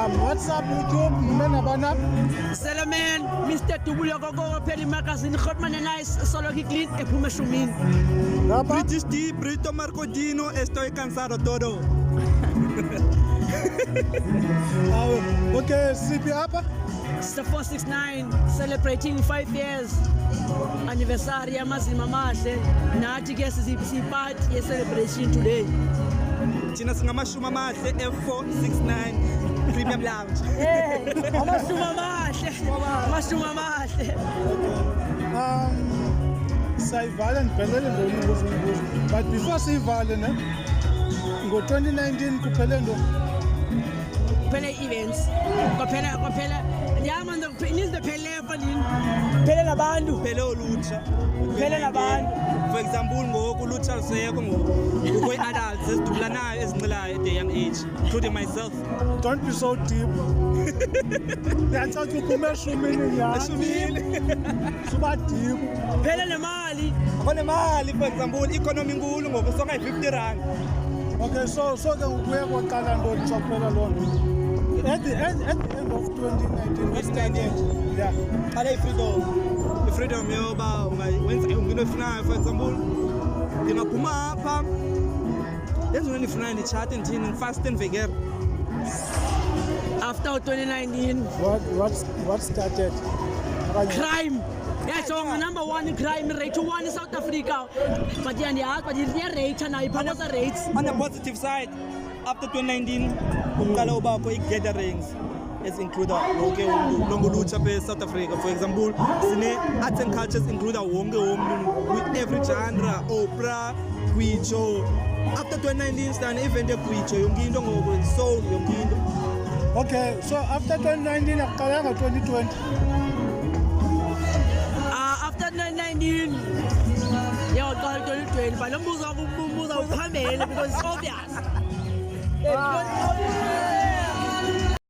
What's up YouTube? Mnabana? Salaman, Mr. Tubulo Gogo, Penny Magazine, Hotman and I, Soloki Clean, e Pumashumin. British D, Brito Marcodino, estoy cansado todo. Okay, CP apa? It's the 469 celebrating 5 years anniversary ya Mazima Mahle. Nathi ke sipart ye celebration today. Thina singamashumi amahle F469 Premium Lounge. Amashumi amahle. Sayivala niphelele ngombuzo. But before siyivale ne ngo-2019 kuphele ndo Kuphela events. Kuphela yama ngizophela phela nini? Phela nabantu. Phela olutsha. Phela nabantu. For example, ngoku ulutsha lusekho ngoku kwi-adults esidubulanayo ezincilayo at a young age, including myself. Don't be so deep. Ndiyacaca uphume eshumini Eshumini. Suba deep. Phela nemali. Nemali, for example, economy nkulu ngoku songa yi-R50. Okay, so ke ukuya kwaqala ntoni sokuphela loo nto? At the end of 2019, we started. Yeah. Qale i-freedom yoba wenza into efunayo, for example ndingaphuma apha yenza into endifunayo nditshate ndithini ndifaste ndivekere. After 2019. What started? Crime. Yeah, so number 1 crime rate 1 in South Africa. But yeah, but it's rate and I the rates. On the positive side, after 2019 umqala ubakho i-gatherings ezinclude wonke umuntu longolutsha South Africa. For example, sine arts and cultures include wonke umuntu with every genre, opera, kwicho. After 2019 stand event ekwicho yonke into ngoku soul yonke into. Okay, so after 2019 aqala nga 2020. After 2019, yeah, I got 2020, but I'm moving phambili because it's obvious.